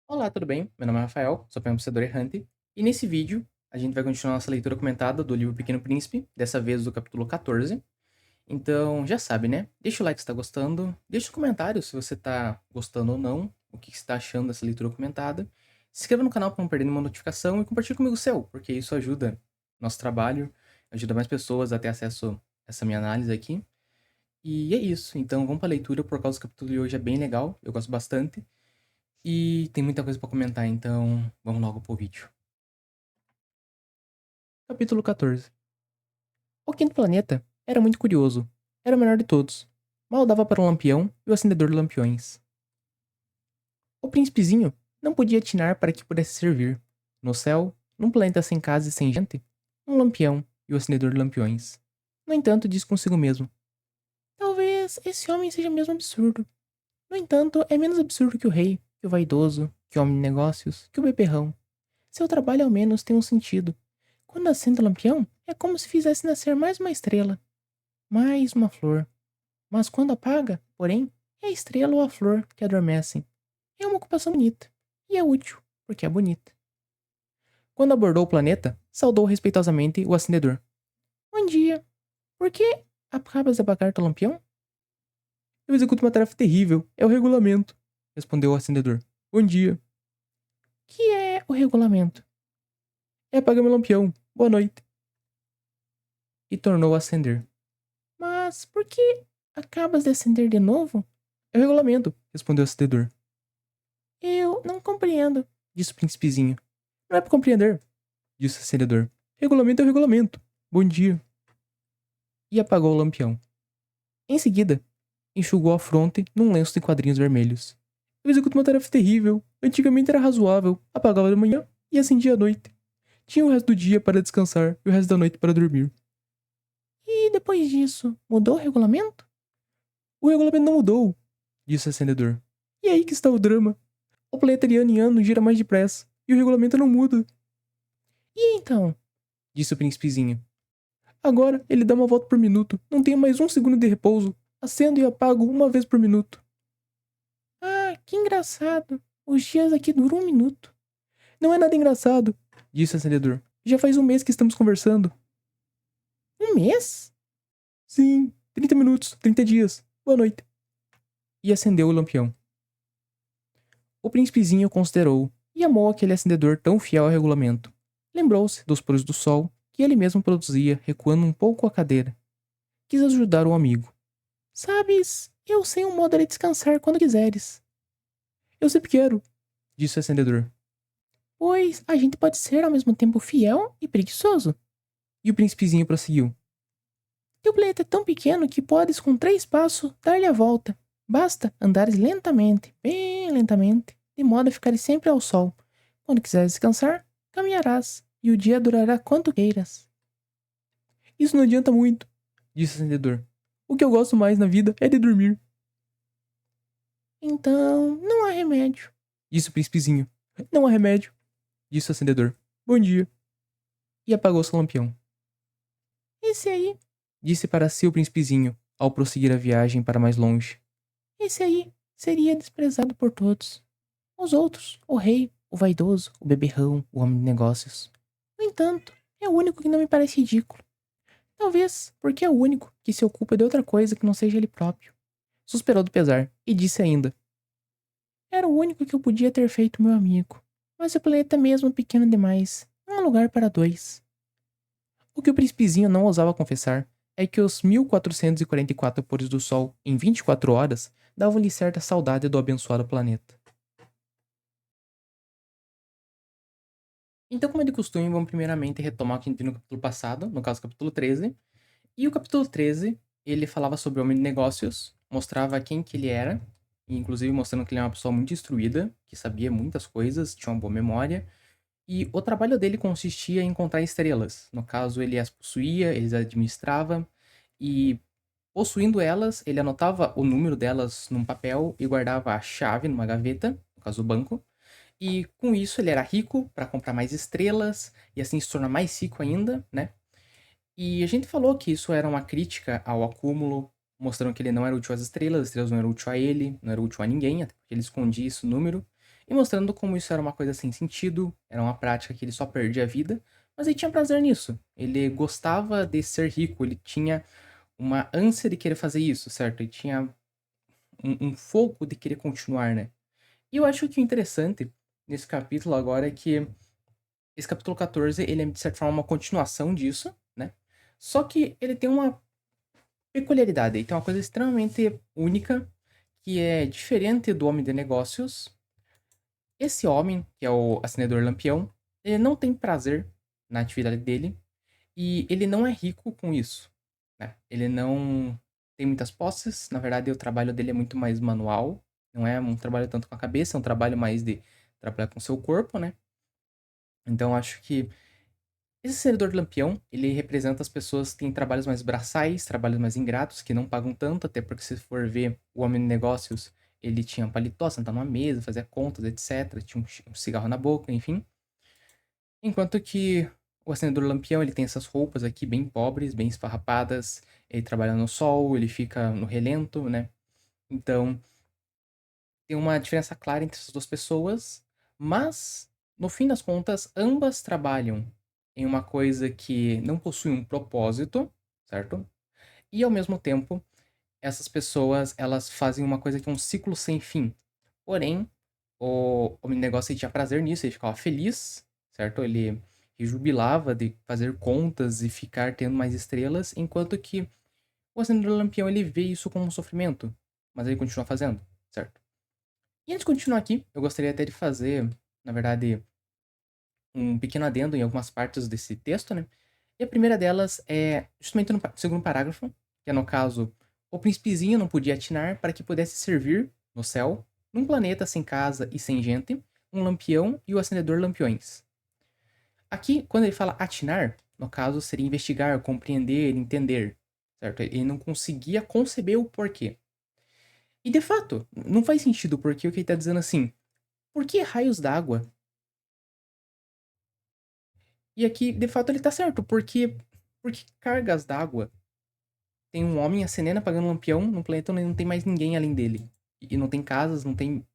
Olá, tudo bem? Meu nome é Rafael, sou pensador errante, e nesse vídeo a gente vai continuar nossa leitura comentada do livro Pequeno Príncipe, dessa vez do capítulo 14. Então, já sabe, né? Deixa o like se está gostando, deixa um comentário se você está gostando ou não, o que você está achando dessa leitura comentada. Se inscreva no canal para não perder nenhuma notificação e compartilhe comigo o seu, porque isso ajuda nosso trabalho, ajuda mais pessoas a ter acesso a essa minha análise aqui. E é isso, então vamos para a leitura, por causa do capítulo de hoje é bem legal, eu gosto bastante. E tem muita coisa pra comentar, então vamos logo pro vídeo. Capítulo 14. O quinto planeta era muito curioso. Era o menor de todos. Mal dava para um lampião e o acendedor de lampiões. O príncipezinho não podia atinar para que pudesse servir. No céu, num planeta sem casa e sem gente, um lampião e o acendedor de lampiões. No entanto, disse consigo mesmo: talvez esse homem seja mesmo absurdo. No entanto, é menos absurdo que o rei, que o vaidoso, que o homem de negócios, que o beberrão. Seu trabalho ao menos tem um sentido. Quando acende o lampião, é como se fizesse nascer mais uma estrela, mais uma flor. Mas quando apaga, porém, é a estrela ou a flor que adormecem. É uma ocupação bonita. E é útil, porque é bonita. Quando abordou o planeta, saudou respeitosamente o acendedor. Bom dia. Por que acabas de apagar teu lampião? Eu executo uma tarefa terrível. É o regulamento, respondeu o acendedor. Bom dia. Que é o regulamento? É apagar meu lampião. Boa noite. E tornou a acender. Mas por que acabas de acender de novo? É o regulamento, respondeu o acendedor. Eu não compreendo, disse o príncipezinho. Não é para compreender, disse o acendedor. Regulamento é o regulamento. Bom dia. E apagou o lampião. Em seguida, enxugou a fronte num lenço de quadrinhos vermelhos. Eu executo uma tarefa terrível. Antigamente era razoável. Apagava de manhã e acendia à noite. Tinha o resto do dia para descansar e o resto da noite para dormir. E depois disso, mudou o regulamento? O regulamento não mudou, disse o acendedor. E é aí que está o drama. O planeta de ano em ano gira mais depressa, e o regulamento não muda. E então? Disse o príncipezinho. Agora ele dá uma volta por minuto, não tenho mais um segundo de repouso. Acendo e apago uma vez por minuto. Ah, que engraçado. Os dias aqui duram um minuto. Não é nada engraçado, disse o acendedor. Já faz um mês que estamos conversando. Um mês? Sim, 30 minutos, 30 dias. Boa noite. E acendeu o lampião. O príncipezinho considerou e amou aquele acendedor tão fiel ao regulamento. Lembrou-se dos puros do sol que ele mesmo produzia, recuando um pouco a cadeira. Quis ajudar o amigo. Sabes, eu sei um modo de descansar quando quiseres. Eu sempre quero, disse o acendedor. Pois a gente pode ser ao mesmo tempo fiel e preguiçoso. E o príncipezinho prosseguiu. Teu planeta é tão pequeno que podes, com 3 passos, dar-lhe a volta. Basta andares lentamente, bem lentamente, de modo a ficares sempre ao sol. Quando quiseres descansar, caminharás, e o dia durará quanto queiras. Isso não adianta muito, disse o acendedor. O que eu gosto mais na vida é de dormir. Então, não há remédio, disse o príncipezinho. Não há remédio, disse o acendedor. Bom dia. E apagou seu lampião. Esse aí, disse para si o príncipezinho, ao prosseguir a viagem para mais longe. Esse aí seria desprezado por todos. Os outros, o rei, o vaidoso, o beberrão, o homem de negócios. No entanto, é o único que não me parece ridículo. Talvez porque é o único que se ocupa de outra coisa que não seja ele próprio. Suspirou do pesar e disse ainda: era o único que eu podia ter feito meu amigo. Mas o planeta mesmo é pequeno demais. Não há lugar para dois. O que o príncipezinho não ousava confessar é que os 1444 pôres do sol em 24 horas davam-lhe certa saudade do abençoado planeta. Então, como é de costume, vamos primeiramente retomar o que a gente viu no capítulo passado, no caso, o capítulo 13. E o capítulo 13, ele falava sobre o homem de negócios, mostrava quem que ele era, e inclusive mostrando que ele é uma pessoa muito instruída, que sabia muitas coisas, tinha uma boa memória, e o trabalho dele consistia em encontrar estrelas. No caso, ele as possuía, ele as administrava, e possuindo elas, ele anotava o número delas num papel e guardava a chave numa gaveta, no caso do banco, e com isso ele era rico para comprar mais estrelas e assim se tornar mais rico ainda, né? E a gente falou que isso era uma crítica ao acúmulo, mostrando que ele não era útil às estrelas não eram útil a ele, não era útil a ninguém, até porque ele escondia esse número. e mostrando como isso era uma coisa sem sentido, era uma prática que ele só perdia a vida, mas ele tinha prazer nisso. Ele gostava de ser rico, ele tinha uma ânsia de querer fazer isso, certo? Ele tinha um fogo de querer continuar, né? E eu acho que o interessante nesse capítulo agora é que esse capítulo 14, ele é de certa forma uma continuação disso, né? Só que ele tem uma peculiaridade, ele tem uma coisa extremamente única, que é diferente do homem de negócios. Esse homem, que é o acendedor lampião, ele não tem prazer na atividade dele e ele não é rico com isso, né? Ele não tem muitas posses, na verdade o trabalho dele é muito mais manual, não é um trabalho tanto com a cabeça, é um trabalho mais de trabalhar com o seu corpo, né? Então acho que esse servidor de lampião, ele representa as pessoas que têm trabalhos mais braçais, trabalhos mais ingratos, que não pagam tanto, até porque se for ver o homem de negócios, ele tinha um paletó, sentar numa mesa, fazia contas, etc. Tinha um cigarro na boca, enfim. Enquanto que o acendedor lampião, ele tem essas roupas aqui bem pobres, bem esfarrapadas, ele trabalha no sol, ele fica no relento, né? Então, tem uma diferença clara entre essas duas pessoas, mas, no fim das contas, ambas trabalham em uma coisa que não possui um propósito, certo? E, ao mesmo tempo, essas pessoas, elas fazem uma coisa que é um ciclo sem fim. Porém, o homem de negócio ele tinha prazer nisso, ele ficava feliz, certo? Ele rejubilava de fazer contas e ficar tendo mais estrelas, enquanto que o acendedor lampião, ele vê isso como um sofrimento, mas ele continua fazendo, certo? E antes de continuar aqui, eu gostaria até de fazer, na verdade, um pequeno adendo em algumas partes desse texto, né? E a primeira delas é justamente no segundo parágrafo, que é no caso, o príncipezinho não podia atinar para que pudesse servir no céu, num planeta sem casa e sem gente, um lampião e o acendedor lampiões. Aqui, quando ele fala atinar, no caso seria investigar, compreender, entender, certo? Ele não conseguia conceber o porquê. E de fato, não faz sentido, porque o que ele está dizendo assim, por que raios d'água? E aqui, de fato, ele tá certo, porque cargas d'água tem um homem acendendo, apagando um lampião num planeta onde não tem mais ninguém além dele. E não tem casas, não tem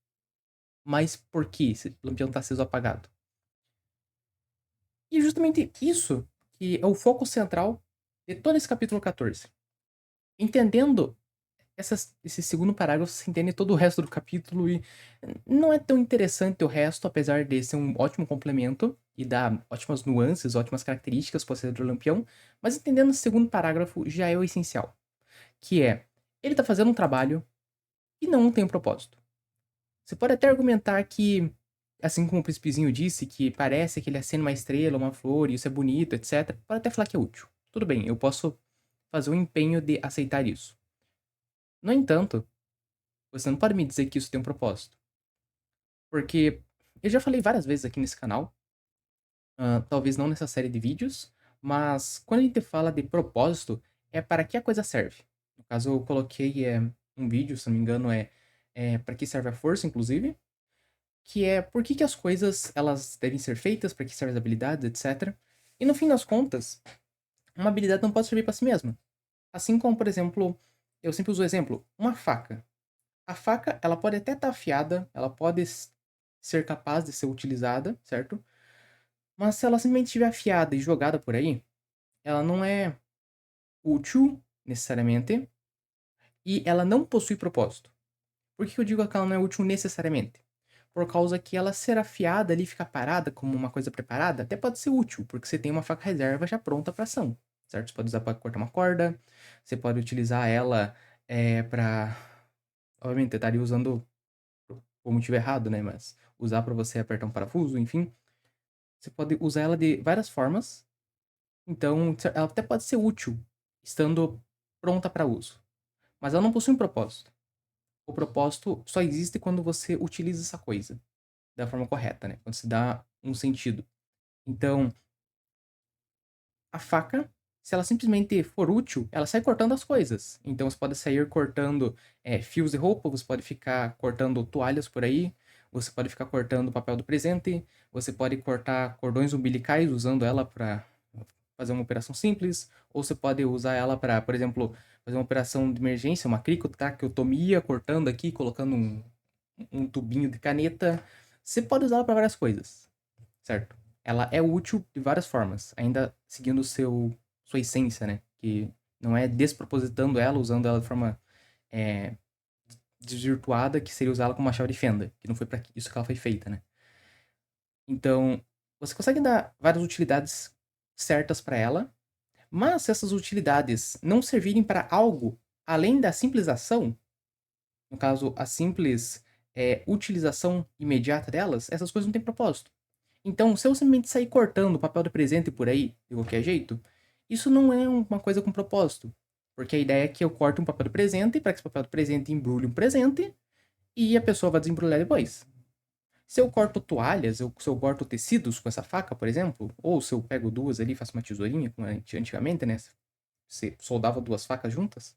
mais por que esse lampião tá aceso ou apagado. E é justamente isso que é o foco central de todo esse capítulo 14. Entendendo esse segundo parágrafo, você entende todo o resto do capítulo e não é tão interessante o resto, apesar de ser um ótimo complemento e dar ótimas nuances, ótimas características para o acendedor lampião, mas entendendo o segundo parágrafo já é o essencial, que é, ele tá fazendo um trabalho que não tem um propósito. Você pode até argumentar que, assim como o Príncipezinho disse, que parece que ele acende uma estrela, uma flor, e isso é bonito, etc., pode até falar que é útil. Tudo bem, eu posso fazer o empenho de aceitar isso. No entanto, você não pode me dizer que isso tem um propósito. Porque eu já falei várias vezes aqui nesse canal, talvez não nessa série de vídeos, mas quando a gente fala de propósito, é para que a coisa serve. No caso, eu coloquei um vídeo, se não me engano, para que serve a força, inclusive, que é por que as coisas elas devem ser feitas, para que servem as habilidades, etc. E no fim das contas, uma habilidade não pode servir para si mesma. Assim como, por exemplo, eu sempre uso o exemplo, uma faca. A faca, ela pode até estar afiada, ela pode ser capaz de ser utilizada, certo? Mas se ela simplesmente estiver afiada e jogada por aí, ela não é útil, necessariamente, e ela não possui propósito. Por que eu digo que ela não é útil necessariamente? Por causa que ela ser afiada ali, ficar parada como uma coisa preparada, até pode ser útil, porque você tem uma faca reserva já pronta para ação, certo? Você pode usar para cortar uma corda, você pode utilizar ela para... Obviamente, eu estaria usando por motivo errado, né? Mas usar para você apertar um parafuso, enfim. Você pode usar ela de várias formas. Então, ela até pode ser útil, estando pronta para uso. Mas ela não possui um propósito. O propósito só existe quando você utiliza essa coisa da forma correta, né? Quando se dá um sentido. Então, a faca, se ela simplesmente for útil, ela sai cortando as coisas. Então, você pode sair cortando fios de roupa, você pode ficar cortando toalhas por aí, você pode ficar cortando papel do presente, você pode cortar cordões umbilicais usando ela para fazer uma operação simples, ou você pode usar ela para, por exemplo, fazer uma operação de emergência, uma cricotaquiotomia, cortando aqui, colocando um tubinho de caneta. Você pode usá-la para várias coisas, certo? Ela é útil de várias formas, ainda seguindo sua essência, né? Que não é despropositando ela, usando ela de forma é, desvirtuada, que seria usá-la como uma chave de fenda, que não foi para isso que ela foi feita, né? Então, você consegue dar várias utilidades certas para ela, mas se essas utilidades não servirem para algo além da simples ação, no caso, a simples utilização imediata delas, essas coisas não têm propósito. Então, se eu simplesmente sair cortando o papel de presente por aí, de qualquer jeito, isso não é uma coisa com propósito. Porque a ideia é que eu corte um papel de presente para que esse papel de presente embrulhe um presente e a pessoa vai desembrulhar depois. Se eu corto toalhas, se eu corto tecidos com essa faca, por exemplo, ou se eu pego duas ali e faço uma tesourinha, como antigamente, né? Você soldava duas facas juntas.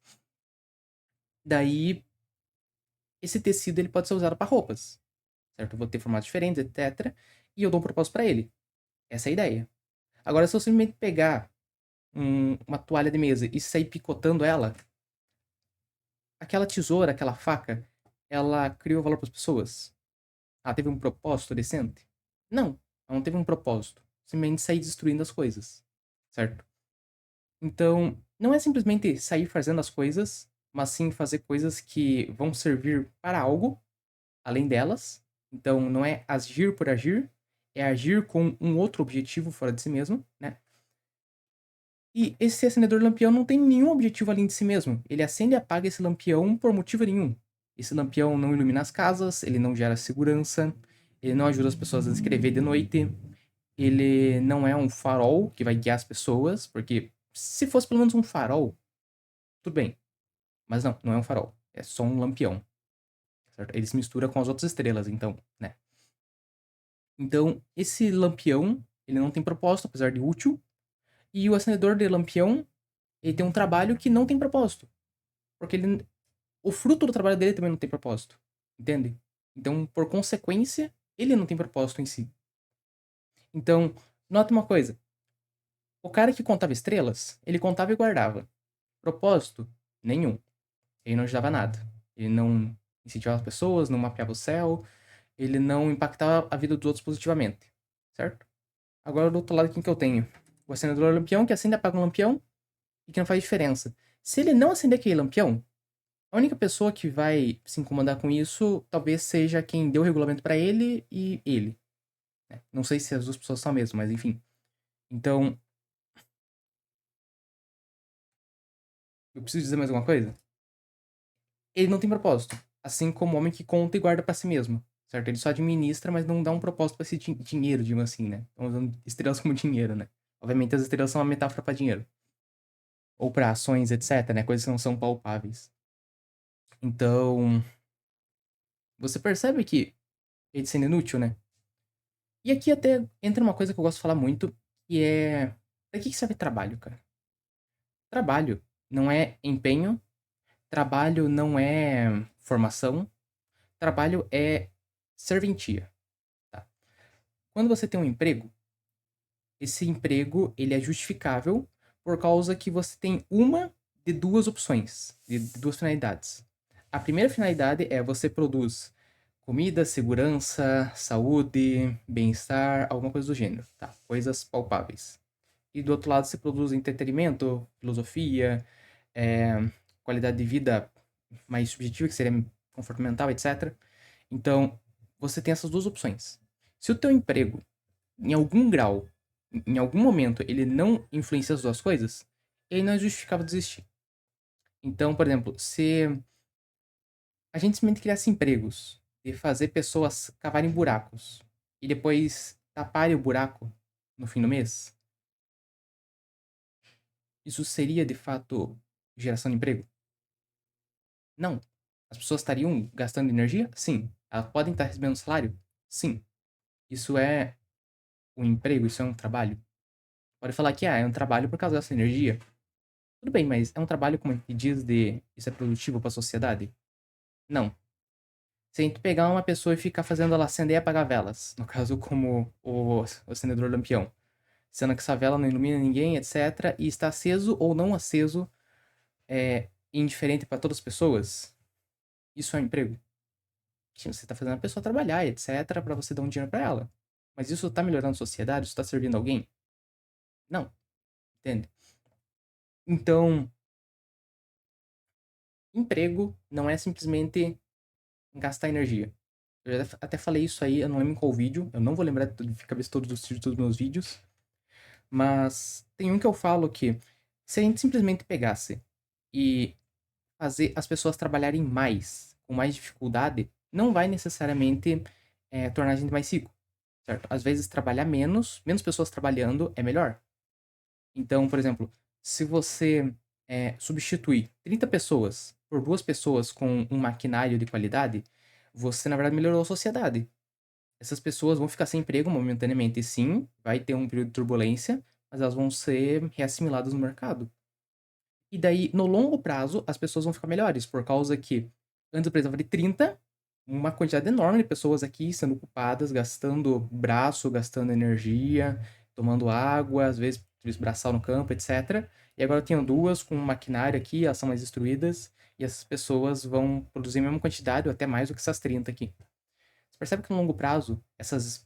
Daí, esse tecido ele pode ser usado para roupas, certo? Eu vou ter formatos diferentes, etc. E eu dou um propósito para ele. Essa é a ideia. Agora, se eu simplesmente pegar uma toalha de mesa e sair picotando ela, aquela tesoura, aquela faca, ela criou valor para as pessoas? Ela teve um propósito decente? Não, ela não teve um propósito. Simplesmente sair destruindo as coisas, certo? Então, não é simplesmente sair fazendo as coisas, mas sim fazer coisas que vão servir para algo, além delas. Então, não é agir por agir, é agir com um outro objetivo fora de si mesmo, né? E esse acendedor de lampião não tem nenhum objetivo além de si mesmo. Ele acende e apaga esse lampião por motivo nenhum. Esse lampião não ilumina as casas, ele não gera segurança, ele não ajuda as pessoas a escrever de noite, ele não é um farol que vai guiar as pessoas, porque se fosse pelo menos um farol, tudo bem. Mas não, não é um farol. É só um lampião. Certo? Ele se mistura com as outras estrelas, então, né? Então, esse lampião, ele não tem propósito, apesar de útil. E o acendedor de lampião, ele tem um trabalho que não tem propósito. Porque o fruto do trabalho dele também não tem propósito. Entende? Então, por consequência, ele não tem propósito em si. Então, nota uma coisa. O cara que contava estrelas, ele contava e guardava. Propósito? Nenhum. Ele não ajudava nada. Ele não incentivava as pessoas, não mapeava o céu, ele não impactava a vida dos outros positivamente. Certo? Agora, do outro lado, quem que eu tenho? O acendedor lampião, que acende e apaga um lampião e que não faz diferença. Se ele não acender aquele lampião, a única pessoa que vai se incomodar com isso talvez seja quem deu o regulamento pra ele e ele. Né? Não sei se as duas pessoas são a mesma, mas enfim. Então, eu preciso dizer mais alguma coisa? Ele não tem propósito. Assim como o homem que conta e guarda pra si mesmo. Certo? Ele só administra, mas não dá um propósito pra esse dinheiro, digamos assim, né? Estamos usando estrelas como dinheiro, né? Obviamente as estrelas são uma metáfora pra dinheiro. Ou pra ações, etc, né? Coisas que não são palpáveis. Então, você percebe que ele sendo inútil, né? E aqui até entra uma coisa que eu gosto de falar muito, que é... Pra que serve trabalho, cara? Trabalho não é empenho, trabalho não é formação, trabalho é serventia. Tá? Quando você tem um emprego, esse emprego ele é justificável por causa que você tem uma de duas opções, de duas finalidades. A primeira finalidade é você produz comida, segurança, saúde, bem-estar, alguma coisa do gênero, tá? Coisas palpáveis. E do outro lado você produz entretenimento, filosofia, qualidade de vida mais subjetiva, que seria conforto mental, etc. Então, você tem essas duas opções. Se o teu emprego, em algum grau, em algum momento, ele não influencia as duas coisas, ele não é justificável desistir. Então, por exemplo, se a gente simplesmente criasse empregos de fazer pessoas cavarem buracos e depois taparem o buraco no fim do mês, isso seria de fato geração de emprego? Não. As pessoas estariam gastando energia? Sim. Elas podem estar recebendo salário? Sim. Isso é um emprego? Isso é um trabalho? Pode falar que é um trabalho por causa dessa energia. Tudo bem, mas é um trabalho como que diz de isso é produtivo para a sociedade? Não. Se a gente pegar uma pessoa e ficar fazendo ela acender e apagar velas, no caso como o acendedor lampião, sendo que essa vela não ilumina ninguém, etc., e está aceso ou não aceso, indiferente para todas as pessoas, isso é um emprego? Você tá fazendo a pessoa trabalhar, etc, pra você dar um dinheiro pra ela. Mas isso tá melhorando a sociedade? Isso tá servindo alguém? Não, entende? Então, emprego não é simplesmente gastar energia. Eu já até falei isso aí, eu não lembro em qual vídeo, eu não vou lembrar de cabeça todos os títulos dos meus vídeos, mas tem um que eu falo que se a gente simplesmente pegasse e fazer as pessoas trabalharem mais, com mais dificuldade, não vai necessariamente tornar a gente mais rico, certo? Às vezes trabalhar menos, menos pessoas trabalhando é melhor. Então, por exemplo, se você substituir 30 pessoas por 2 pessoas com um maquinário de qualidade, você, na verdade, melhorou a sociedade. Essas pessoas vão ficar sem emprego momentaneamente, sim, vai ter um período de turbulência, mas elas vão ser reassimiladas no mercado. E daí, no longo prazo, as pessoas vão ficar melhores, por causa que antes eu precisava de 30, uma quantidade enorme de pessoas aqui sendo ocupadas, gastando braço, gastando energia, tomando água, às vezes serviço braçal no campo, etc. E agora eu tenho 2 com maquinário aqui, elas são mais instruídas, e essas pessoas vão produzir a mesma quantidade ou até mais do que essas 30 aqui. Você percebe que no longo prazo, essas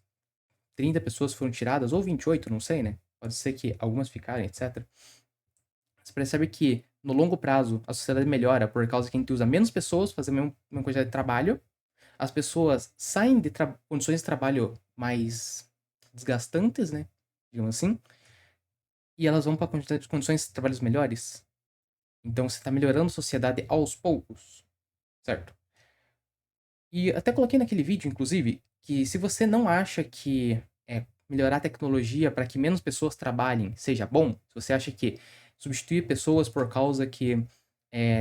30 pessoas foram tiradas, ou 28, não sei, né? Pode ser que algumas ficarem, etc. Você percebe que no longo prazo a sociedade melhora por causa que a gente usa menos pessoas fazer a mesma quantidade de trabalho. As pessoas saem de condições de trabalho mais desgastantes, né? Digamos assim. E elas vão para quantidade de condições de trabalhos melhores. Então você está melhorando a sociedade aos poucos, certo? E até coloquei naquele vídeo, inclusive, que se você não acha que melhorar a tecnologia para que menos pessoas trabalhem seja bom, se você acha que substituir pessoas por causa que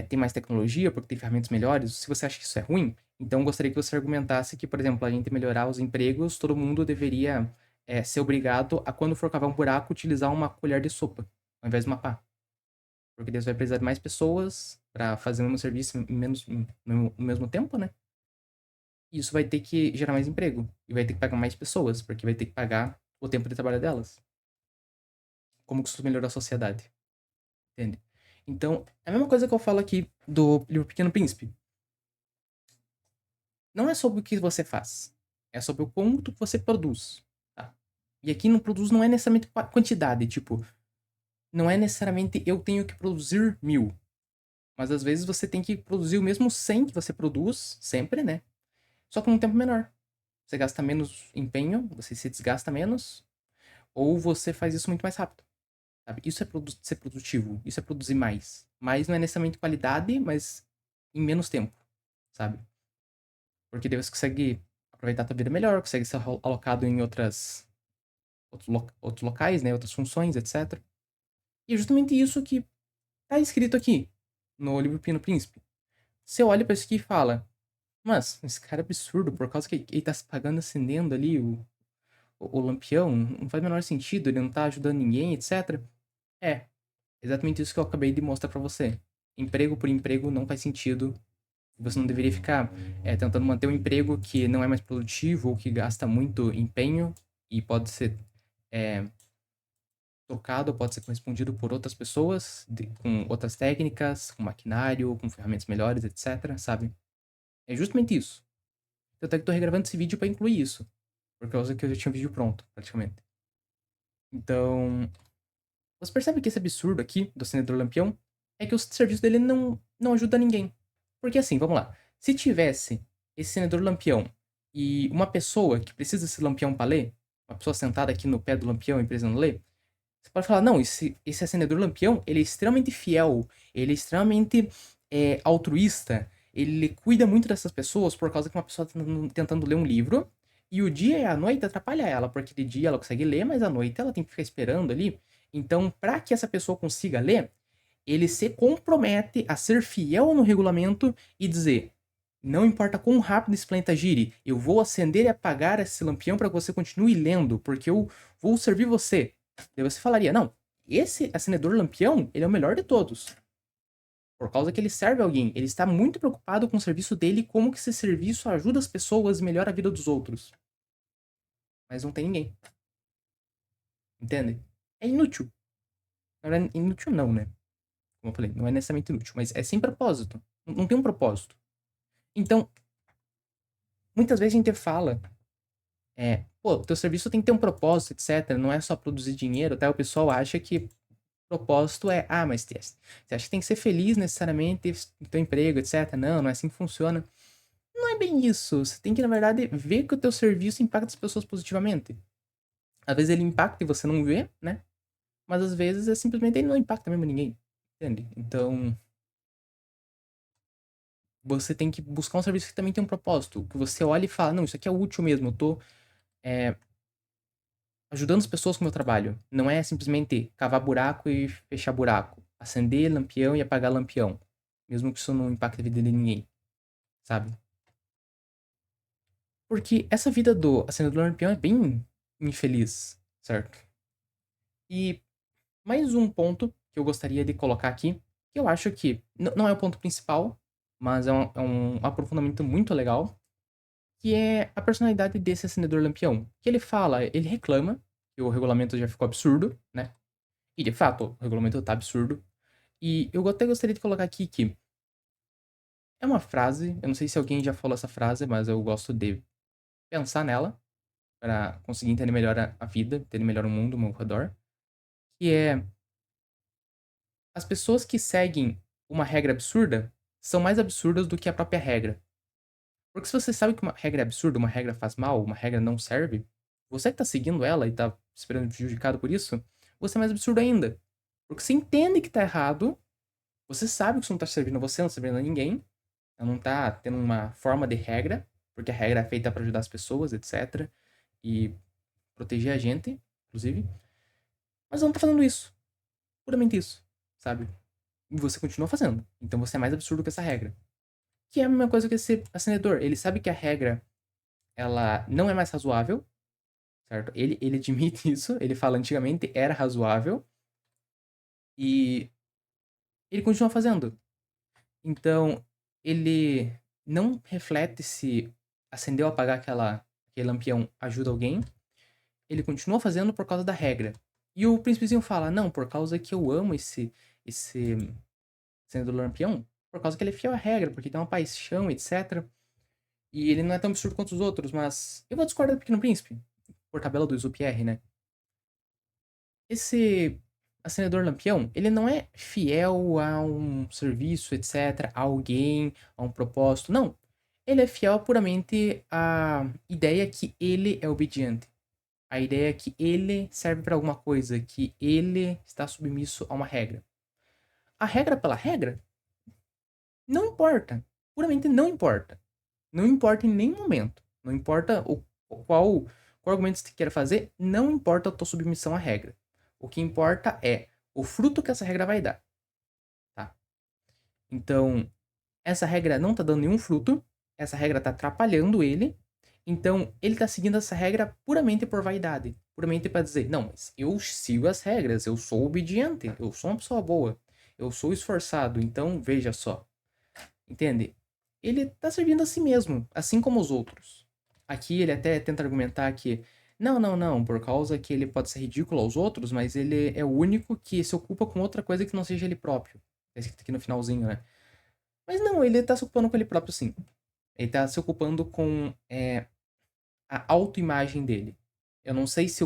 tem mais tecnologia, porque tem ferramentas melhores, se você acha que isso é ruim, então gostaria que você argumentasse que, por exemplo, a gente melhorar os empregos, todo mundo deveria ser obrigado a, quando for cavar um buraco, utilizar uma colher de sopa, ao invés de uma pá. Porque Deus vai precisar de mais pessoas para fazer o mesmo serviço em no mesmo tempo, né? E isso vai ter que gerar mais emprego. E vai ter que pagar mais pessoas, porque vai ter que pagar o tempo de trabalho delas. Como que isso melhora a sociedade? Entende? Então, é a mesma coisa que eu falo aqui do livro Pequeno Príncipe. Não é sobre o que você faz. É sobre o quanto você produz. Tá? E aqui no produz não é necessariamente quantidade. Tipo, não é necessariamente eu tenho que produzir 1000. Mas às vezes você tem que produzir o mesmo 100 que você produz, sempre, né? Só com um tempo menor. Você gasta menos empenho, você se desgasta menos, ou você faz isso muito mais rápido. Sabe? Isso é ser produtivo, isso é produzir mais. Mais não é necessariamente qualidade, mas em menos tempo, sabe? Porque daí você consegue aproveitar a tua vida melhor, consegue ser alocado em outros locais, né? Outras funções, etc. E é justamente isso que tá escrito aqui, no livro Pino Príncipe. Você olha pra isso aqui e fala, mas esse cara é absurdo, por causa que ele tá se pagando acendendo ali o lampião, não faz o menor sentido, ele não tá ajudando ninguém, etc. É, exatamente isso que eu acabei de mostrar pra você. Emprego por emprego não faz sentido. Você não deveria ficar tentando manter um emprego que não é mais produtivo ou que gasta muito empenho e pode ser é, trocado, pode ser correspondido por outras pessoas, com outras técnicas, com maquinário, com ferramentas melhores, etc, sabe? É justamente isso. Eu até que tô regravando esse vídeo pra incluir isso. Por causa que eu já tinha um vídeo pronto, praticamente. Então, você percebe que esse absurdo aqui do acendedor lampião é que o serviço dele não ajuda ninguém. Porque assim, vamos lá. Se tivesse esse acendedor lampião e uma pessoa que precisa desse lampião para ler, uma pessoa sentada aqui no pé do lampião e precisando ler, você pode falar, não, esse acendedor lampião, ele é extremamente fiel, ele é extremamente altruísta, ele cuida muito dessas pessoas por causa que uma pessoa está tentando ler um livro e o dia e a noite atrapalha ela, porque de dia ela consegue ler, mas à noite ela tem que ficar esperando ali. Então, para que essa pessoa consiga ler, ele se compromete a ser fiel no regulamento e dizer: não importa quão rápido esse planeta gire, eu vou acender e apagar esse lampião para que você continue lendo, porque eu vou servir você. Daí você falaria: não, esse acendedor lampião, ele é o melhor de todos. Por causa que ele serve alguém. Ele está muito preocupado com o serviço dele e como que esse serviço ajuda as pessoas e melhora a vida dos outros. Mas não tem ninguém. Entende? É inútil. Na verdade, inútil não, né? Como eu falei, não é necessariamente inútil, mas é sem propósito. Não tem um propósito. Então, muitas vezes a gente fala, pô, teu serviço tem que ter um propósito, etc. Não é só produzir dinheiro, até o pessoal acha que propósito é, mas você acha que tem que ser feliz necessariamente no teu emprego, etc. Não, não é assim que funciona. Não é bem isso. Você tem que, na verdade, ver que o teu serviço impacta as pessoas positivamente. Às vezes ele impacta e você não vê, né? Mas às vezes é simplesmente ele não impacta mesmo ninguém. Entende? Então, você tem que buscar um serviço que também tem um propósito. Que você olha e fala, não, isso aqui é útil mesmo. Eu tô ajudando as pessoas com o meu trabalho. Não é simplesmente cavar buraco e fechar buraco. Acender lampião e apagar lampião. Mesmo que isso não impacte a vida de ninguém. Sabe? Porque essa vida do acendedor de lampião é bem infeliz, certo? E mais um ponto que eu gostaria de colocar aqui, que eu acho que não é o ponto principal, mas é um aprofundamento muito legal, que é a personalidade desse acendedor lampião. Que ele fala, ele reclama que o regulamento já ficou absurdo, né? E de fato, o regulamento tá absurdo. E eu até gostaria de colocar aqui que é uma frase, eu não sei se alguém já falou essa frase, mas eu gosto de pensar nela para conseguir entender melhor a vida, entender melhor o mundo ao meu redor, que é as pessoas que seguem uma regra absurda são mais absurdas do que a própria regra. Porque se você sabe que uma regra é absurda, uma regra faz mal, uma regra não serve, você que tá seguindo ela e tá se esperando prejudicado por isso, você é mais absurdo ainda. Porque você entende que tá errado, você sabe que isso não tá servindo a você, não tá servindo a ninguém, não tá tendo uma forma de regra, porque a regra é feita para ajudar as pessoas, etc. E proteger a gente, inclusive. Mas não tá fazendo isso. Puramente isso, sabe? E você continua fazendo. Então você é mais absurdo que essa regra. Que é a mesma coisa que esse acendedor. Ele sabe que a regra, ela não é mais razoável, certo? Ele admite isso. Ele fala, antigamente era razoável. E ele continua fazendo. Então, ele não reflete se acender ou apagar aquele lampião ajuda alguém. Ele continua fazendo por causa da regra. E o príncipezinho fala, não, por causa que eu amo esse acendedor do lampião, por causa que ele é fiel à regra, porque tem uma paixão, etc. E ele não é tão absurdo quanto os outros, mas eu vou discordar do Pequeno Príncipe, por tabela do Exupierre, né? Esse acendedor lampião, ele não é fiel a um serviço, etc., a alguém, a um propósito. Não. Ele é fiel puramente à ideia que ele é obediente. A ideia que ele serve para alguma coisa, que ele está submisso a uma regra. A regra pela regra não importa. Puramente não importa. Não importa em nenhum momento. Não importa qual argumento você queira fazer, não importa a tua submissão à regra. O que importa é o fruto que essa regra vai dar, tá? Então, essa regra não tá dando nenhum fruto, essa regra tá atrapalhando ele, então ele tá seguindo essa regra puramente por vaidade, puramente para dizer, não, mas eu sigo as regras, eu sou obediente, eu sou uma pessoa boa, eu sou esforçado, então veja só. Entende? Ele tá servindo a si mesmo, assim como os outros. Aqui ele até tenta argumentar que não, por causa que ele pode ser ridículo aos outros, mas ele é o único que se ocupa com outra coisa que não seja ele próprio. Tá escrito aqui no finalzinho, né? Mas não, ele tá se ocupando com ele próprio sim. Ele tá se ocupando com a autoimagem dele. Eu não sei se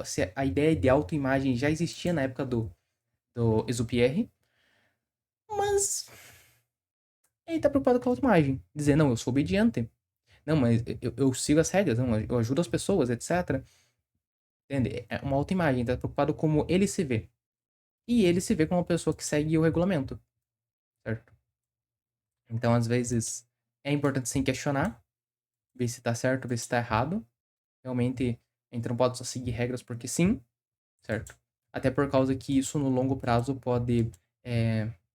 se a ideia de autoimagem já existia na época do Exupierre, mas ele tá preocupado com a autoimagem. Dizer, não, eu sou obediente. Não, mas eu sigo as regras, não, eu ajudo as pessoas, etc. Entende? É uma autoimagem, tá preocupado como ele se vê. E ele se vê como uma pessoa que segue o regulamento, certo? Então, às vezes, é importante sim questionar, ver se tá certo, ver se tá errado. Realmente, a gente não pode só seguir regras porque sim, certo? Até por causa que isso no longo prazo pode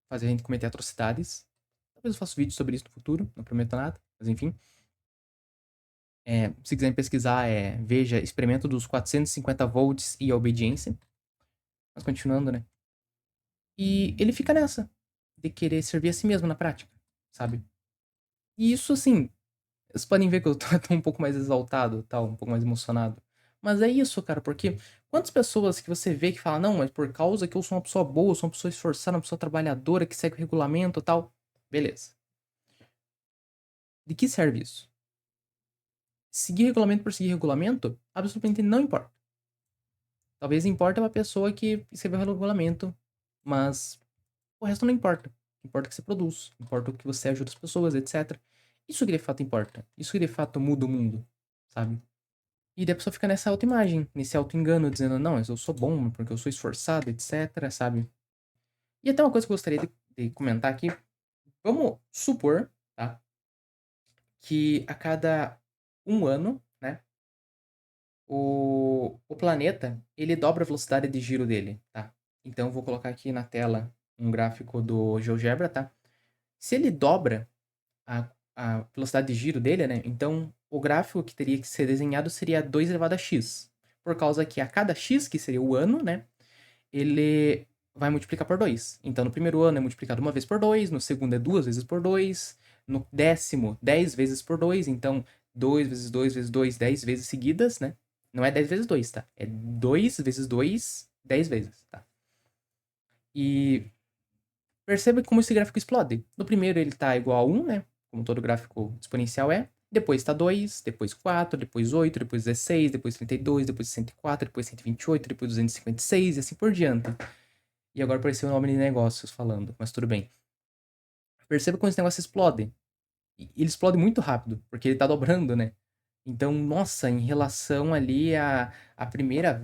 fazer a gente cometer atrocidades. Talvez eu faça vídeo sobre isso no futuro, não prometo nada, mas enfim. Se quiserem pesquisar, veja experimento dos 450 volts e a obediência. Mas continuando, né? E ele fica nessa, de querer servir a si mesmo na prática, sabe? E isso, assim, vocês podem ver que eu tô um pouco mais exaltado, tal, um pouco mais emocionado. Mas é isso, cara, porque quantas pessoas que você vê que falam, não, mas por causa que eu sou uma pessoa boa, eu sou uma pessoa esforçada, uma pessoa trabalhadora, que segue o regulamento e tal. Beleza. De que serve isso? seguir regulamento por seguir regulamento, absolutamente não importa. Talvez importa uma pessoa que escreveu o regulamento, mas o resto não importa. Importa o que você produz, importa o que você ajuda as pessoas, etc. Isso que de fato importa. Isso que de fato muda o mundo, sabe? E daí a pessoa fica nessa autoimagem, nesse auto-engano, dizendo, não, eu sou bom porque eu sou esforçado, etc, sabe? E até uma coisa que eu gostaria de comentar aqui. Vamos supor, tá? Que a cada um ano, né? O planeta, ele dobra a velocidade de giro dele, tá? Então, eu vou colocar aqui na tela um gráfico do GeoGebra, tá? Se ele dobra a velocidade de giro dele, né? Então, o gráfico que teria que ser desenhado seria 2 elevado a x. Por causa que a cada x, que seria o ano, né? Ele vai multiplicar por 2. Então, no primeiro ano é multiplicado uma vez por 2, no segundo é 2 vezes por 2, no décimo, 10 vezes por 2, então 2 vezes 2 vezes 2, 10 vezes seguidas, né? Não é 10 vezes 2, tá? É 2 vezes 2, 10 vezes, tá? E perceba como esse gráfico explode. No primeiro ele tá igual a 1, né? Como todo gráfico exponencial é. Depois tá 2, depois 4, depois 8, depois 16, depois 32, depois 64, depois 128, depois 256 e assim por diante. E agora apareceu o nome de negócios falando, mas tudo bem. Perceba como esse negócio explode. E ele explode muito rápido, porque ele tá dobrando, né? Então, nossa, em relação ali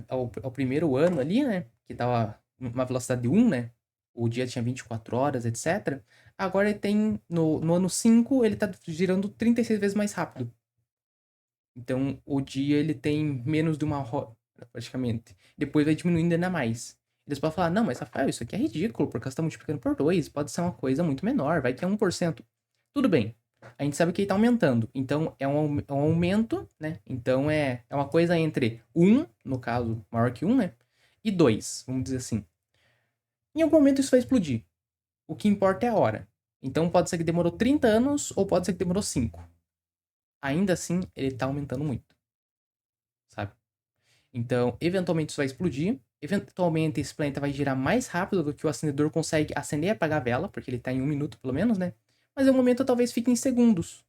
ao primeiro ano ali, né? Que tava uma velocidade de 1, né? O dia tinha 24 horas, etc. Agora ele tem, no ano 5 ele tá girando 36 vezes mais rápido. Então, o dia ele tem menos de uma hora, praticamente. Depois vai diminuindo ainda mais. Eles podem falar, não, mas Rafael, isso aqui é ridículo, porque você está multiplicando por 2, pode ser uma coisa muito menor, vai que é 1%. Tudo bem. A gente sabe que ele está aumentando. Então, é um aumento, né? Então, é uma coisa entre 1, no caso, maior que 1, né? E 2, vamos dizer assim. Em algum momento isso vai explodir. O que importa é a hora. Então, pode ser que demorou 30 anos ou pode ser que demorou 5. Ainda assim, ele está aumentando muito, sabe? Então, eventualmente isso vai explodir. Eventualmente esse planeta vai girar mais rápido do que o acendedor consegue acender e apagar a vela, porque ele tá em 1 minuto pelo menos, né? Mas em um momento talvez fique em segundos.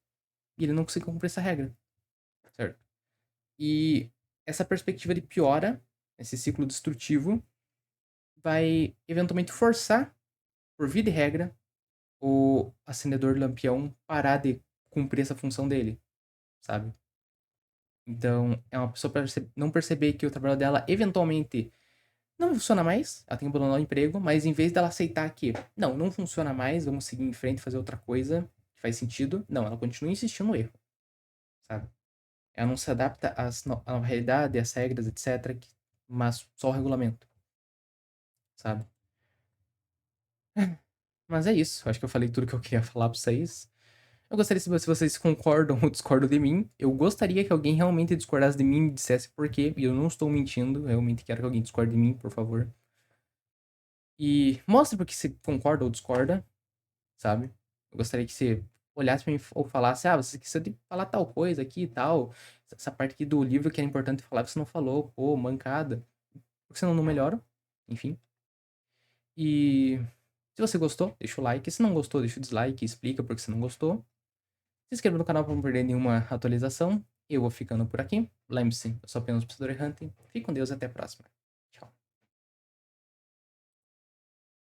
E ele não consiga cumprir essa regra, certo? E essa perspectiva de piora, esse ciclo destrutivo, vai eventualmente forçar, por via de regra, o acendedor lampião parar de cumprir essa função dele, sabe? Então, é uma pessoa não perceber que o trabalho dela eventualmente não funciona mais, ela tem que abandonar o emprego, mas em vez dela aceitar que, não funciona mais, vamos seguir em frente e fazer outra coisa que faz sentido, não, ela continua insistindo no erro, sabe? Ela não se adapta à nova realidade, às regras, etc, mas só o regulamento, sabe? Mas é isso, acho que eu falei tudo que eu queria falar pra vocês. Eu gostaria de saber se vocês concordam ou discordam de mim. Eu gostaria que alguém realmente discordasse de mim e me dissesse por quê, e eu não estou mentindo, eu realmente quero que alguém discorde de mim, por favor. E mostre porque você concorda ou discorda, sabe? Eu gostaria que você olhasse pra mim ou falasse, você esqueceu de falar tal coisa aqui e tal. Essa parte aqui do livro que era importante falar, você não falou. Pô, mancada. Por que você não melhora? Enfim. E se você gostou, deixa o like. Se não gostou, deixa o dislike, explica por que você não gostou. Se inscreva no canal para não perder nenhuma atualização. Eu vou ficando por aqui. Lembre-se, eu sou apenas um pesquisador errante. Fique com Deus e até a próxima.